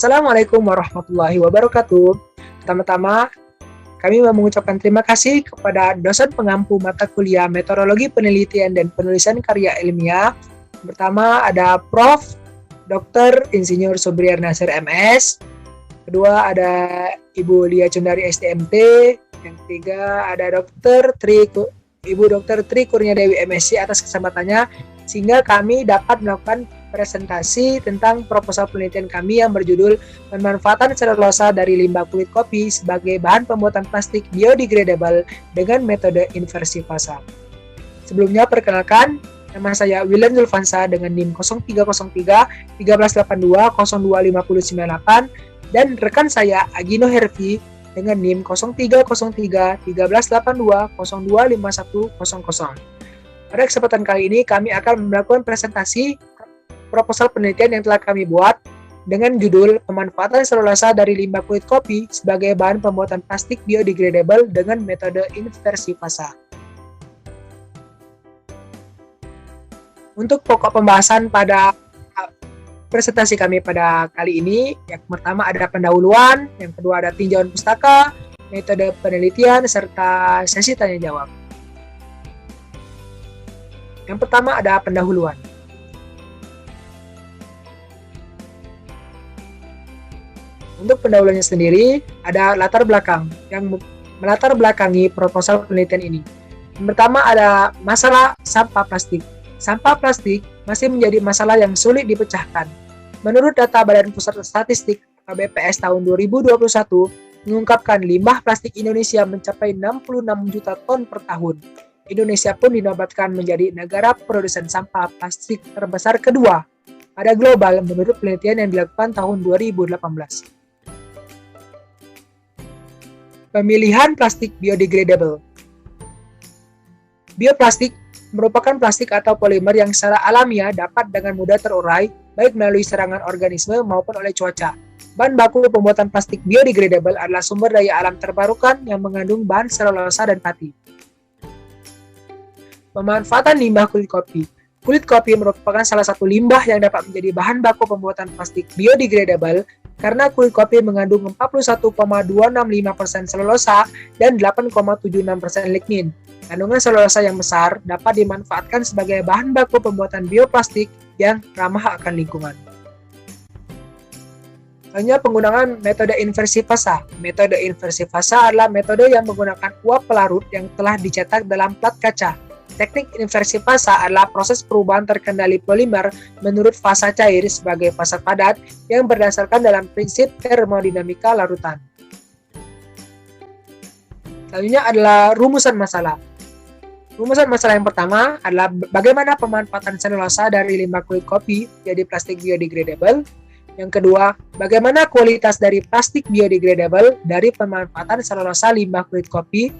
Assalamualaikum warahmatullahi wabarakatuh. Pertama-tama, kami mau mengucapkan terima kasih kepada dosen pengampu mata kuliah Metodologi Penelitian dan Penulisan Karya Ilmiah. Pertama ada Prof. Dr. Insinyur Subriyar Nasir MS. Kedua ada Ibu Lia Cundari STMT. Yang ketiga ada Ibu Dr. Tri Kurniadewi MSc atas kesempatannya sehingga kami dapat melakukan presentasi tentang proposal penelitian kami yang berjudul pemanfaatan selulosa dari limbah kulit kopi sebagai bahan pembuatan plastik biodegradable dengan metode inversi fasa. Sebelumnya perkenalkan, nama saya William Zulfansa dengan NIM 0303 1382 025098 dan rekan saya Agino Hervi dengan NIM 0303 1382 025100. Pada kesempatan kali ini kami akan melakukan presentasi proposal penelitian yang telah kami buat dengan judul pemanfaatan selulosa dari limbah kulit kopi sebagai bahan pembuatan plastik biodegradable dengan metode inversi fasa. Untuk pokok pembahasan pada presentasi kami pada kali ini, yang pertama ada pendahuluan, yang kedua ada tinjauan pustaka, metode penelitian, serta sesi tanya jawab. Yang pertama ada pendahuluan. Untuk pendahuluannya sendiri, ada latar belakang yang melatar belakangi proposal penelitian ini. Yang pertama ada masalah sampah plastik. Sampah plastik masih menjadi masalah yang sulit dipecahkan. Menurut data Badan Pusat Statistik (BPS) tahun 2021, mengungkapkan limbah plastik Indonesia mencapai 66 juta ton per tahun. Indonesia pun dinobatkan menjadi negara produsen sampah plastik terbesar kedua pada global menurut penelitian yang dilakukan tahun 2018. Pemilihan plastik biodegradable. Bioplastik merupakan plastik atau polimer yang secara alamiah dapat dengan mudah terurai baik melalui serangan organisme maupun oleh cuaca. Bahan baku pembuatan plastik biodegradable adalah sumber daya alam terbarukan yang mengandung bahan selulosa dan pati. Pemanfaatan limbah kulit kopi. Kulit kopi merupakan salah satu limbah yang dapat menjadi bahan baku pembuatan plastik biodegradable karena kulit kopi mengandung 41,265% selulosa dan 8,76% lignin. Kandungan selulosa yang besar dapat dimanfaatkan sebagai bahan baku pembuatan bioplastik yang ramah akan lingkungan. Selanjutnya penggunaan metode inversi fasa. Metode inversi fasa adalah metode yang menggunakan uap pelarut yang telah dicetak dalam plat kaca. Teknik inversi fasa adalah proses perubahan terkendali polimer menurut fasa cair sebagai fasa padat yang berdasarkan dalam prinsip termodinamika larutan. Selanjutnya adalah rumusan masalah. Rumusan masalah yang pertama adalah bagaimana pemanfaatan selulosa dari limbah kulit kopi jadi plastik biodegradable. Yang kedua, bagaimana kualitas dari plastik biodegradable dari pemanfaatan selulosa limbah kulit kopi.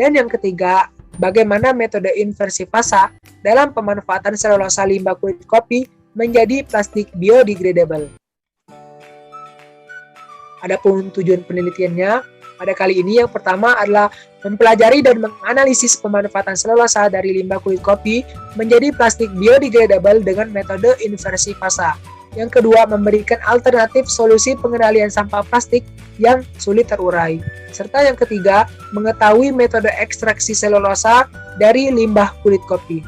Dan yang ketiga, bagaimana metode inversi fasa dalam pemanfaatan selulosa limbah kulit kopi menjadi plastik biodegradable. Adapun tujuan penelitiannya pada kali ini yang pertama adalah mempelajari dan menganalisis pemanfaatan selulosa dari limbah kulit kopi menjadi plastik biodegradable dengan metode inversi fasa. Yang kedua, memberikan alternatif solusi pengendalian sampah plastik yang sulit terurai. Serta yang ketiga, mengetahui metode ekstraksi selulosa dari limbah kulit kopi.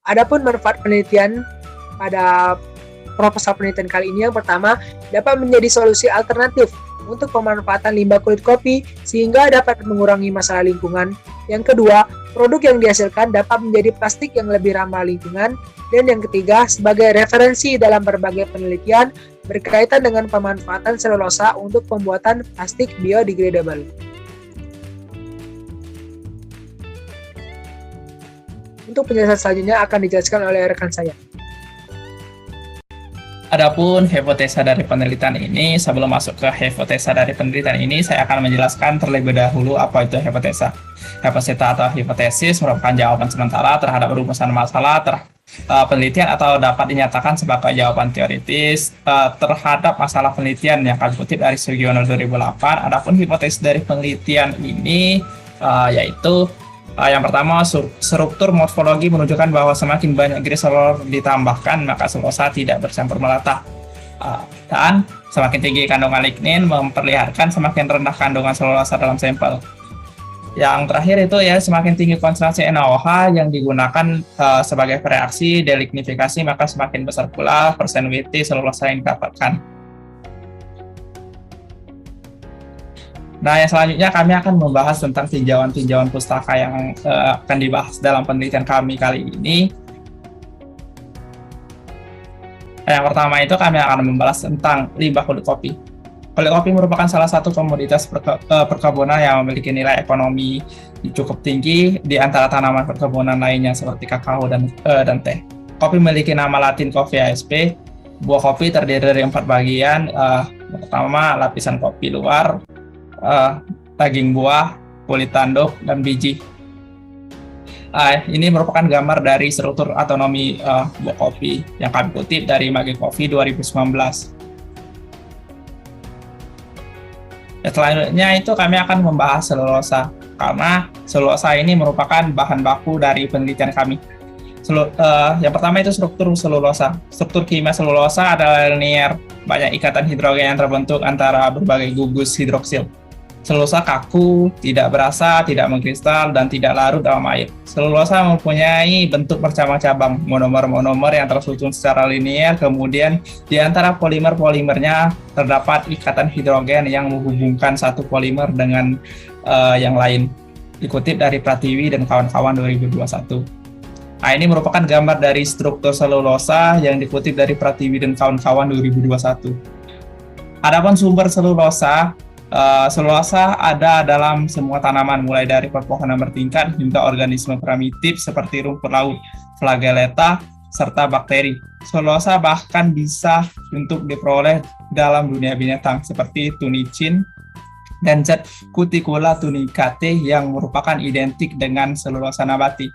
Adapun manfaat penelitian pada proposal penelitian kali ini yang pertama, dapat menjadi solusi alternatif untuk pemanfaatan limbah kulit kopi sehingga dapat mengurangi masalah lingkungan. Yang kedua, produk yang dihasilkan dapat menjadi plastik yang lebih ramah lingkungan. Dan yang ketiga, sebagai referensi dalam berbagai penelitian berkaitan dengan pemanfaatan selulosa untuk pembuatan plastik biodegradable. Untuk penjelasan selanjutnya akan dijelaskan oleh rekan saya. Adapun hipotesa dari penelitian ini, sebelum masuk ke hipotesa dari penelitian ini, saya akan menjelaskan terlebih dahulu apa itu hipotesa. Hipotesa atau hipotesis merupakan jawaban sementara terhadap rumusan masalah penelitian atau dapat dinyatakan sebagai jawaban teoritis terhadap masalah penelitian yang kami kutip dari Sugiono 2008. Adapun hipotesis dari penelitian ini yaitu yang pertama, struktur morfologi menunjukkan bahwa semakin banyak gliserol ditambahkan, maka selulosa tidak bercampur merata. Dan semakin tinggi kandungan lignin memperlihatkan semakin rendah kandungan selulosa dalam sampel. Yang terakhir itu ya semakin tinggi konsentrasi NaOH yang digunakan sebagai reaksi delignifikasi, maka semakin besar pula persen Wt selulosa yang didapatkan. Nah, yang selanjutnya kami akan membahas tentang tinjauan-tinjauan pustaka yang akan dibahas dalam penelitian kami kali ini. Yang pertama itu kami akan membahas tentang limbah kulit kopi. Kulit kopi merupakan salah satu komoditas perkebunan yang memiliki nilai ekonomi cukup tinggi di antara tanaman perkebunan lainnya seperti kakao dan teh. Kopi memiliki nama Latin Coffea sp. Buah kopi terdiri dari 4 bagian. Pertama, lapisan kopi luar, daging buah, kulit tanduk, dan biji. Ini merupakan gambar dari struktur autonomi buah kopi yang kami kutip dari Mage Coffee 2019. Selanjutnya itu kami akan membahas selulosa, karena selulosa ini merupakan bahan baku dari penelitian kami. Yang pertama itu struktur selulosa. Struktur kimia selulosa adalah linear, banyak ikatan hidrogen yang terbentuk antara berbagai gugus hidroksil. Selulosa kaku, tidak berasa, tidak mengkristal, dan tidak larut dalam air. Selulosa mempunyai bentuk bercabang-cabang, monomer-monomer yang tersusun secara linear, kemudian di antara polimer-polimernya terdapat ikatan hidrogen yang menghubungkan satu polimer dengan yang lain. Dikutip dari Pratiwi dan kawan-kawan 2021. Nah, ini merupakan gambar dari struktur selulosa yang dikutip dari Pratiwi dan kawan-kawan 2021. Adapun sumber selulosa, selulosa ada dalam semua tanaman, mulai dari pepohonan bertingkat hingga organisme primitif seperti rumput laut, flagellata, serta bakteri. Selulosa bahkan bisa untuk diperoleh dalam dunia binatang seperti tunicin dan zat Cuticula tunicate yang merupakan identik dengan selulosa nabati.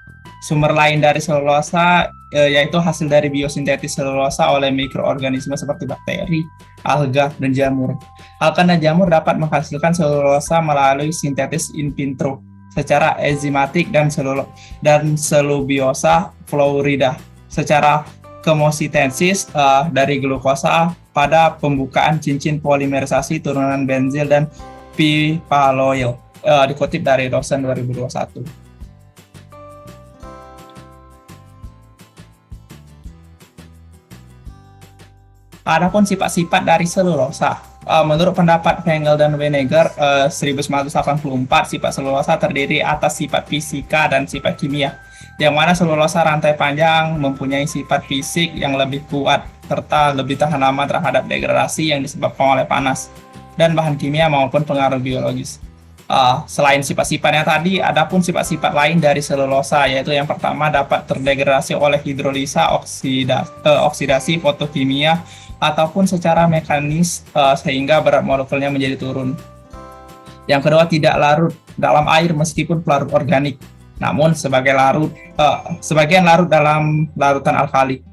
Sumber lain dari selulosa yaitu hasil dari biosintetis selulosa oleh mikroorganisme seperti bakteri, alga, dan jamur. Alga dan jamur dapat menghasilkan selulosa melalui sintetis in vitro secara enzimatik dan selubiosa fluorida secara kemositensis dari glukosa pada pembukaan cincin polimerisasi turunan benzil dan pipaloil, dikutip dari dosen 2021. Adapun sifat-sifat dari selulosa, menurut pendapat Fengel dan Weneger 1984, sifat selulosa terdiri atas sifat fisika dan sifat kimia, yang mana selulosa rantai panjang mempunyai sifat fisik yang lebih kuat serta lebih tahan lama terhadap degradasi yang disebabkan oleh panas dan bahan kimia maupun pengaruh biologis. Selain sifat-sifatnya tadi, adapun sifat-sifat lain dari selulosa, yaitu yang pertama dapat terdegradasi oleh hidrolisa, oksidasi, fotokimia, ataupun secara mekanis sehingga berat molekulnya menjadi turun. Yang kedua, tidak larut dalam air meskipun pelarut organik, namun sebagian larut dalam larutan alkali.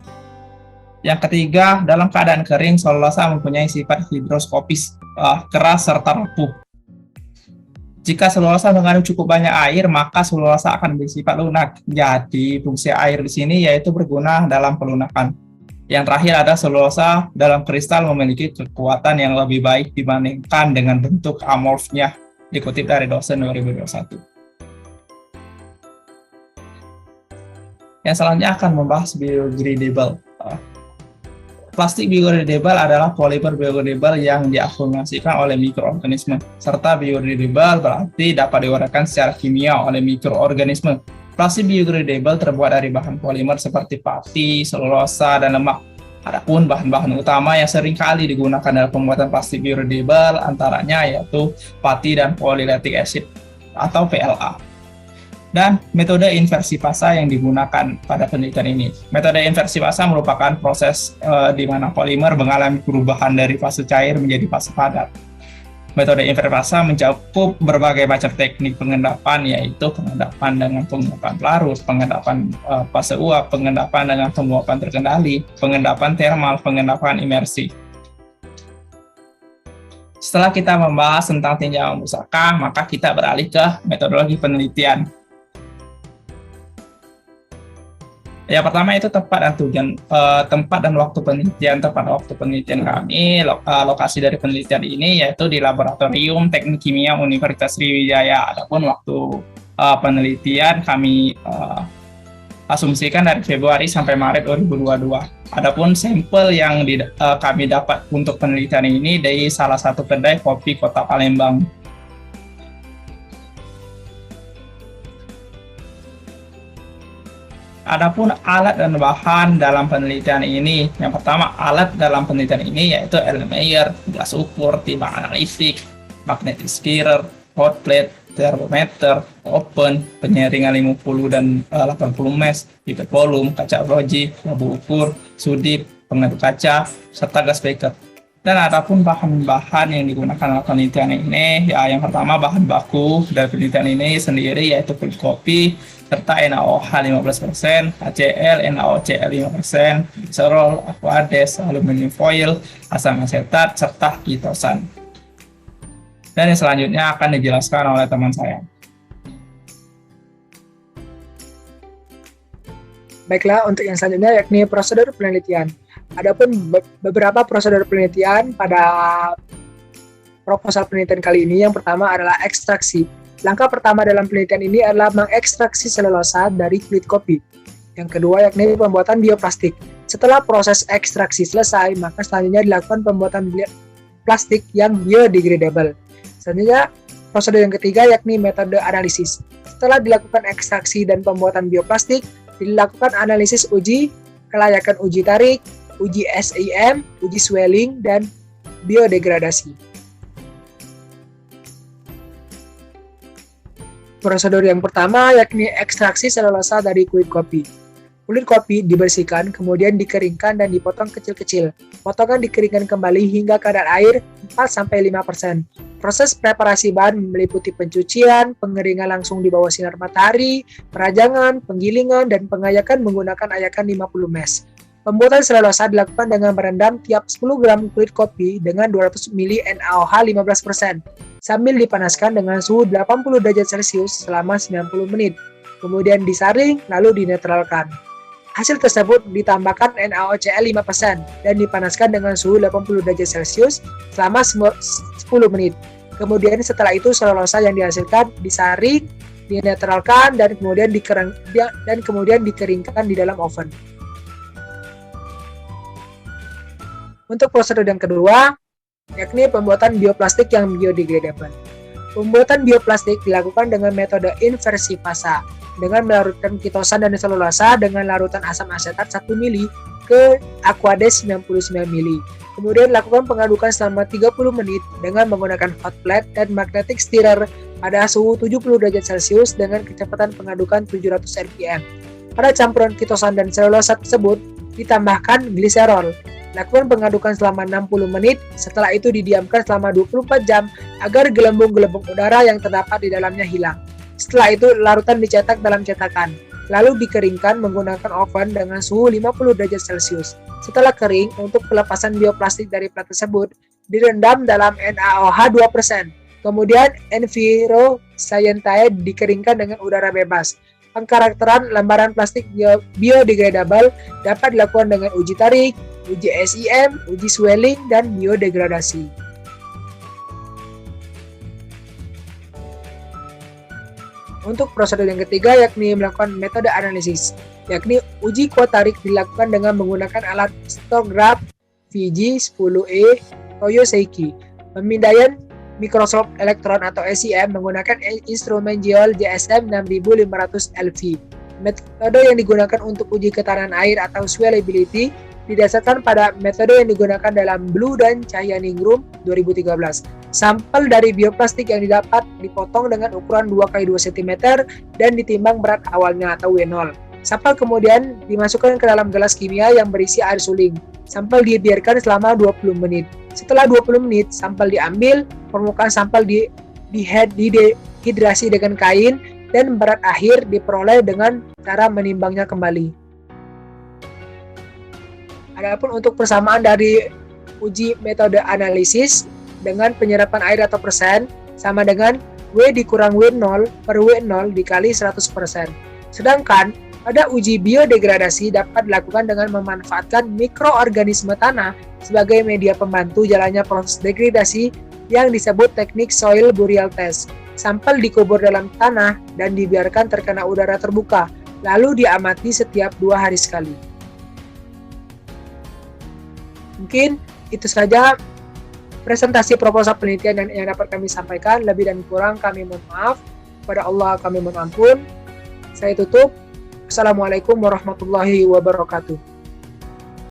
Yang ketiga, dalam keadaan kering, selulosa mempunyai sifat hidroskopis, keras serta rapuh. Jika selulosa mengandung cukup banyak air, maka selulosa akan bersifat lunak. Jadi, fungsi air di sini yaitu berguna dalam pelunakan. Yang terakhir ada selulosa dalam kristal memiliki kekuatan yang lebih baik dibandingkan dengan bentuk amorfnya, dikutip dari dosen 2021. Yang selanjutnya akan membahas biodegradable. Plastik biodegradable adalah polimer biodegradable yang diakumulasikan oleh mikroorganisme, serta biodegradable berarti dapat diuraikan secara kimia oleh mikroorganisme. Plastik biodegradable terbuat dari bahan polimer seperti pati, selulosa, dan lemak. Adapun bahan-bahan utama yang sering kali digunakan dalam pembuatan plastik biodegradable antaranya yaitu pati dan polylactic acid atau PLA. Dan metode inversi fasa yang digunakan pada penelitian ini. Metode inversi fasa merupakan proses di mana polimer mengalami perubahan dari fase cair menjadi fase padat. Metode inversi fasa mencakup berbagai macam teknik pengendapan, yaitu pengendapan dengan penguapan pelarut, pengendapan fase uap, pengendapan dengan penguapan terkendali, pengendapan thermal, pengendapan imersi. Setelah kita membahas tentang tinjauan pustaka, maka kita beralih ke metodologi penelitian. Yang pertama itu tempat dan tujuan, tempat dan waktu penelitian. Tempat waktu penelitian kami, lokasi dari penelitian ini yaitu di Laboratorium Teknik Kimia Universitas Sriwijaya. Adapun waktu penelitian kami asumsikan dari Februari sampai Maret 2022. Adapun sampel yang kami dapat untuk penelitian ini dari salah satu kedai kopi Kota Palembang. Adapun alat dan bahan dalam penelitian ini, yang pertama alat dalam penelitian ini yaitu Erlenmeyer, gelas ukur, timbang analitik, magnetic stirrer, hot plate, termometer, open, penyaringan 50 dan 80 mesh, pipet volume, kaca broji, lampu ukur, sudip, pengaduk kaca, serta gas beker. Dan adapun bahan-bahan yang digunakan dalam penelitian ini, ya yang pertama bahan baku dari penelitian ini sendiri yaitu kulit kopi, serta NaOH 15%, HCl, NaOCl 5%, glycerol, aquades, aluminium foil, asam asetat, serta kitosan. Dan yang selanjutnya akan dijelaskan oleh teman saya. Baiklah, untuk yang selanjutnya yakni prosedur penelitian. Adapun beberapa prosedur penelitian pada proposal penelitian kali ini, yang pertama adalah ekstraksi. Langkah pertama dalam penelitian ini adalah mengekstraksi selulosa dari kulit kopi. Yang kedua yakni pembuatan bioplastik. Setelah proses ekstraksi selesai, maka selanjutnya dilakukan pembuatan plastik yang biodegradable. Selanjutnya, prosedur yang ketiga yakni metode analisis. Setelah dilakukan ekstraksi dan pembuatan bioplastik, dilakukan analisis uji kelayakan uji tarik, uji SIM, uji swelling, dan biodegradasi. Prosedur yang pertama yakni ekstraksi selulosa dari kulit kopi. Kulit kopi dibersihkan, kemudian dikeringkan dan dipotong kecil-kecil. Potongan dikeringkan kembali hingga kadar air 4-5%. Proses preparasi bahan meliputi pencucian, pengeringan langsung di bawah sinar matahari, perajangan, penggilingan, dan pengayakan menggunakan ayakan 50 mesh. Pembuatan selulosa dilakukan dengan merendam tiap 10 gram kulit kopi dengan 200 ml NaOH 15%, sambil dipanaskan dengan suhu 80 derajat Celcius selama 90 menit. Kemudian disaring, lalu dinetralkan. Hasil tersebut ditambahkan NaOCl 5% dan dipanaskan dengan suhu 80 derajat Celcius selama 10 menit. Kemudian setelah itu selulosa yang dihasilkan disaring, dinetralkan, dan kemudian dikeringkan di dalam oven. Untuk prosedur yang kedua, yakni pembuatan bioplastik yang biodegradable. Pembuatan bioplastik dilakukan dengan metode inversi fasa, dengan melarutkan kitosan dan selulosa dengan larutan asam asetat 1 mili ke aquades 99 mili. Kemudian lakukan pengadukan selama 30 menit dengan menggunakan hot plate dan magnetic stirrer pada suhu 70 derajat Celcius dengan kecepatan pengadukan 700 rpm. Pada campuran kitosan dan selulosa tersebut ditambahkan gliserol. Lakukan pengadukan selama 60 menit, setelah itu didiamkan selama 24 jam agar gelembung-gelembung udara yang terdapat di dalamnya hilang. Setelah itu, larutan dicetak dalam cetakan, lalu dikeringkan menggunakan oven dengan suhu 50 derajat Celcius. Setelah kering, untuk pelepasan bioplastik dari plat tersebut, direndam dalam NaOH 2%. Kemudian, enviroscientiae dikeringkan dengan udara bebas. Pengkarakteran lembaran plastik biodegradable dapat dilakukan dengan uji tarik, uji SIM, uji swelling, dan biodegradasi. Untuk prosedur yang ketiga yakni melakukan metode analisis, yakni uji kuat tarik dilakukan dengan menggunakan alat stograph VG10E Toyo Seiki. Pemindaian Microsoft Electron atau SIM menggunakan instrumen Geol GSM 6500 LV. Metode yang digunakan untuk uji ketahanan air atau swellability didasarkan pada metode yang digunakan dalam Blue dan Cahya Ningrum 2013. Sampel dari bioplastik yang didapat dipotong dengan ukuran 2x2 cm dan ditimbang berat awalnya atau W0. Sampel kemudian dimasukkan ke dalam gelas kimia yang berisi air suling. Sampel dibiarkan selama 20 menit. Setelah 20 menit, sampel diambil, permukaan sampel dihidrasi dengan kain, dan berat akhir diperoleh dengan cara menimbangnya kembali. Adapun untuk persamaan dari uji metode analisis dengan penyerapan air atau persen sama dengan W dikurang W0 per W0 dikali 100%. Sedangkan Pada uji biodegradasi dapat dilakukan dengan memanfaatkan mikroorganisme tanah sebagai media pembantu jalannya proses degradasi yang disebut teknik soil burial test. Sampel dikubur dalam tanah dan dibiarkan terkena udara terbuka, lalu diamati setiap 2 hari sekali. Mungkin itu saja presentasi proposal penelitian yang dapat kami sampaikan. Lebih dan kurang kami mohon maaf. Kepada Allah kami mohon ampun. Saya tutup. Assalamualaikum warahmatullahi wabarakatuh.